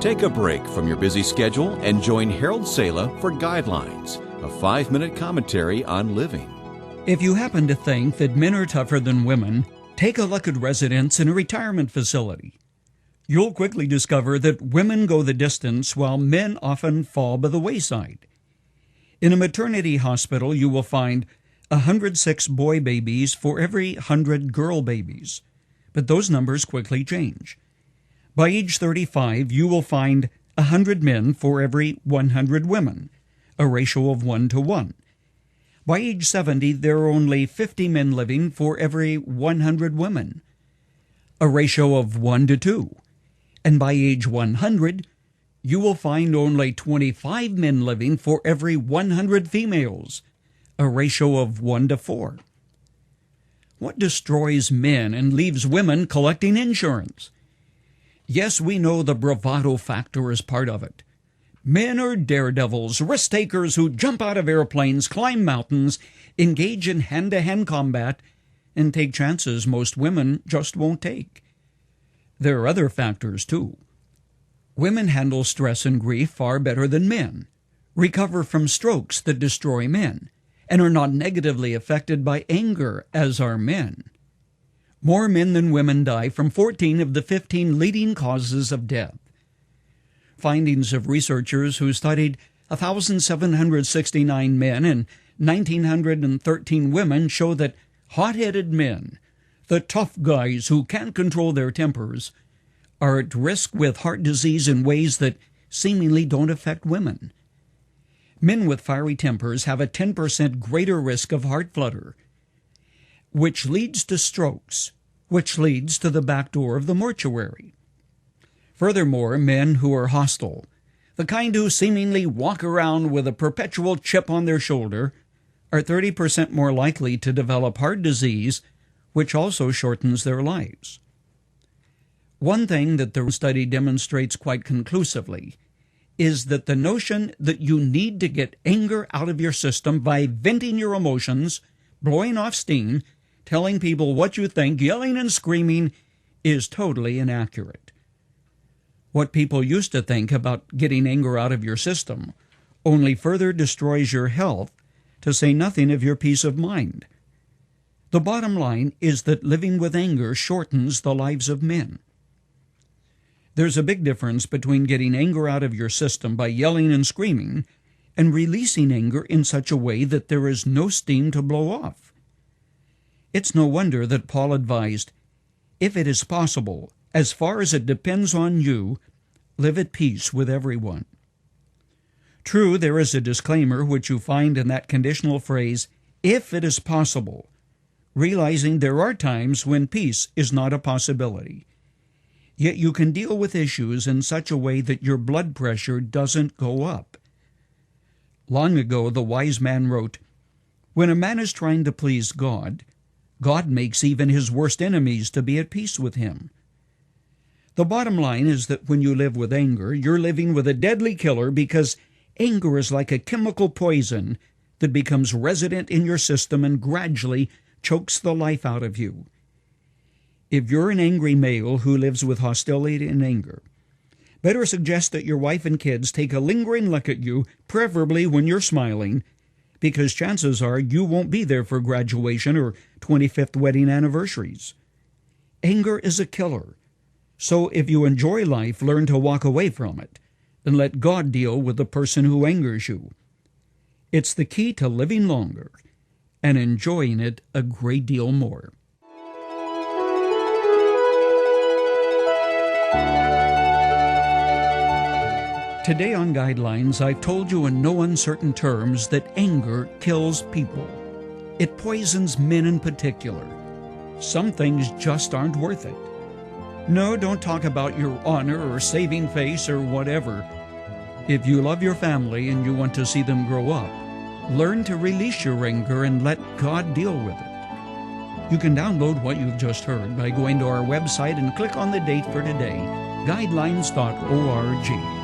Take a break from your busy schedule and join Harold Sala for Guidelines, a 5-minute commentary on living. If you happen to think that men are tougher than women, take a look at residents in a retirement facility. You'll quickly discover that women go the distance while men often fall by the wayside. In a maternity hospital, you will find 106 boy babies for every 100 girl babies, but those numbers quickly change. By age 35, you will find 100 men for every 100 women, a ratio of 1 to 1. By age 70, there are only 50 men living for every 100 women, a ratio of 1 to 2. And by age 100, you will find only 25 men living for every 100 females, a ratio of 1 to 4. What destroys men and leaves women collecting insurance? Yes, we know the bravado factor is part of it. Men are daredevils, risk-takers who jump out of airplanes, climb mountains, engage in hand-to-hand combat, and take chances most women just won't take. There are other factors, too. Women handle stress and grief far better than men, recover from strokes that destroy men, and are not negatively affected by anger as are men. More men than women die from 14 of the 15 leading causes of death. Findings of researchers who studied 1,769 men and 1,913 women show that hot-headed men, the tough guys who can't control their tempers, are at risk with heart disease in ways that seemingly don't affect women. Men with fiery tempers have a 10% greater risk of heart flutter, which leads to strokes, which leads to the back door of the mortuary. Furthermore, men who are hostile, the kind who seemingly walk around with a perpetual chip on their shoulder, are 30% more likely to develop heart disease, which also shortens their lives. One thing that the study demonstrates quite conclusively is that the notion that you need to get anger out of your system by venting your emotions, blowing off steam, telling people what you think, yelling and screaming, is totally inaccurate. What people used to think about getting anger out of your system only further destroys your health, to say nothing of your peace of mind. The bottom line is that living with anger shortens the lives of men. There's a big difference between getting anger out of your system by yelling and screaming and releasing anger in such a way that there is no steam to blow off. It's no wonder that Paul advised, if it is possible, as far as it depends on you, live at peace with everyone. True, there is a disclaimer which you find in that conditional phrase, if it is possible, realizing there are times when peace is not a possibility. Yet you can deal with issues in such a way that your blood pressure doesn't go up. Long ago, the wise man wrote, "When a man is trying to please God, God makes even his worst enemies to be at peace with him." The bottom line is that when you live with anger, you're living with a deadly killer, because anger is like a chemical poison that becomes resident in your system and gradually chokes the life out of you. If you're an angry male who lives with hostility and anger, better suggest that your wife and kids take a lingering look at you, preferably when you're smiling, because chances are you won't be there for graduation or 25th wedding anniversaries. Anger is a killer, so if you enjoy life, learn to walk away from it and let God deal with the person who angers you. It's the key to living longer and enjoying it a great deal more. Today on Guidelines, I've told you in no uncertain terms that anger kills people. It poisons men in particular. Some things just aren't worth it. No, don't talk about your honor or saving face or whatever. If you love your family and you want to see them grow up, learn to release your anger and let God deal with it. You can download what you've just heard by going to our website and click on the date for today, guidelines.org.